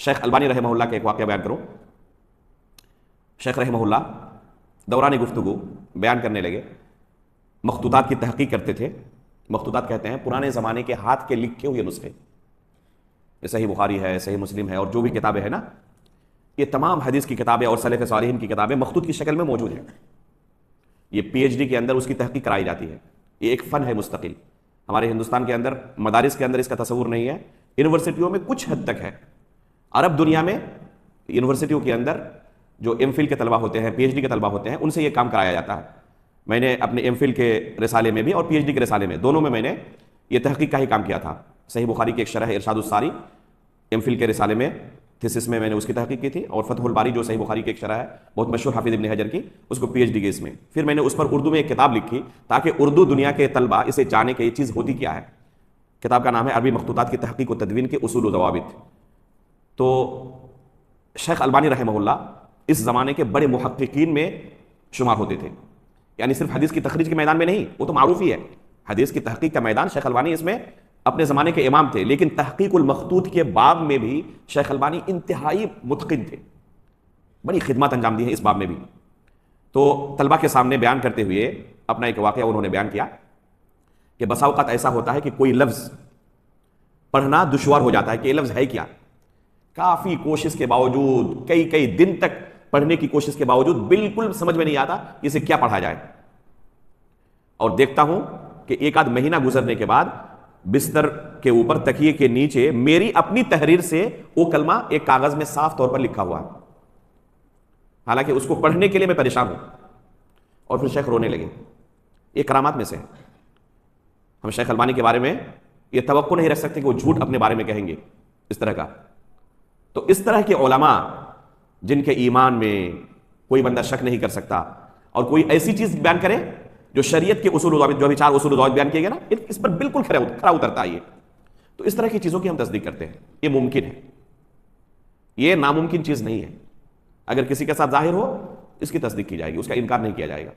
شیخ البانی رحمہ اللہ کا ایک واقعہ بیان کروں. شیخ رحمہ اللہ دوران گفتگو بیان کرنے لگے، مخطوطات کی تحقیق کرتے تھے. مخطوطات کہتے ہیں پرانے زمانے کے ہاتھ کے لکھے ہوئے نسخے. یہ صحیح بخاری ہے، صحیح مسلم ہے، اور جو بھی کتابیں ہیں نا، یہ تمام حدیث کی کتابیں اور سلف صالحین کی کتابیں مخطوط کی شکل میں موجود ہیں. یہ پی ایچ ڈی کے اندر اس کی تحقیق کرائی جاتی ہے. یہ ایک فن ہے مستقل. ہمارے ہندوستان کے اندر مدارس کے اندر اس کا تصور نہیں ہے. یونیورسٹیوں میں کچھ حد تک ہے. عرب دنیا میں یونیورسٹیوں کے اندر جو ایم فل کے طلبہ ہوتے ہیں، پی ایچ ڈی کے طلبہ ہوتے ہیں، ان سے یہ کام کرایا جاتا ہے. میں نے اپنے ایم فل کے رسالے میں بھی اور پی ایچ ڈی کے رسالے میں دونوں میں نے یہ تحقیق کا ہی کام کیا تھا. صحیح بخاری کی ایک شرح ارشاد الساری ایم فل کے رسالے میں تھیسس میں نے اس کی تحقیق کی تھی، اور فتح الباری جو صحیح بخاری کی ایک شرح ہے بہت مشہور حافظ ابن حجر کی، اس کو پی ایچ ڈی کے اس میں. پھر میں نے اس پر اردو میں ایک کتاب لکھی تاکہ اردو دنیا کے طلبہ اسے جانے کہ یہ چیز ہوتی کیا ہے. کتاب کا نام ہے عربی مخطوطات کی تحقیق و تدوین کے اصول و ضوابط. تو شیخ البانی رحمہ اللہ اس زمانے کے بڑے محققین میں شمار ہوتے تھے. یعنی صرف حدیث کی تخریج کے میدان میں نہیں، وہ تو معروف ہی ہے، حدیث کی تحقیق کا میدان شیخ البانی اس میں اپنے زمانے کے امام تھے. لیکن تحقیق المخطوط کے باب میں بھی شیخ البانی انتہائی متقن تھے. بڑی خدمات انجام دی ہیں اس باب میں بھی. تو طلبہ کے سامنے بیان کرتے ہوئے اپنا ایک واقعہ انہوں نے بیان کیا کہ بسا اوقات ایسا ہوتا ہے کہ کوئی لفظ پڑھنا دشوار ہو جاتا ہے کہ یہ لفظ ہے کیا. کافی کوشش کے باوجود، کئی دن تک پڑھنے کی کوشش کے باوجود بالکل سمجھ میں نہیں آتا اسے کیا پڑھا جائے. اور دیکھتا ہوں کہ ایک آدھ مہینہ گزرنے کے بعد بستر کے اوپر تکیے کے نیچے میری اپنی تحریر سے وہ کلمہ ایک کاغذ میں صاف طور پر لکھا ہوا ہے، حالانکہ اس کو پڑھنے کے لیے میں پریشان ہوں. اور پھر شیخ رونے لگے. یہ کرامات میں سے ہے. ہم شیخ البانی کے بارے میں یہ توقع نہیں رکھ سکتے کہ وہ جھوٹ اپنے بارے میں کہیں گے اس طرح کا. تو اس طرح کے علماء جن کے ایمان میں کوئی بندہ شک نہیں کر سکتا، اور کوئی ایسی چیز بیان کرے جو شریعت کے اصول و ضوابط، جو ابھی 4 اصول و ضوابط بیان کیے گئے نا، اس پر بالکل کھرا اترتا ہے. تو اس طرح کی چیزوں کی ہم تصدیق کرتے ہیں. یہ ممکن ہے، یہ ناممکن چیز نہیں ہے. اگر کسی کے ساتھ ظاہر ہو اس کی تصدیق کی جائے گی، اس کا انکار نہیں کیا جائے گا.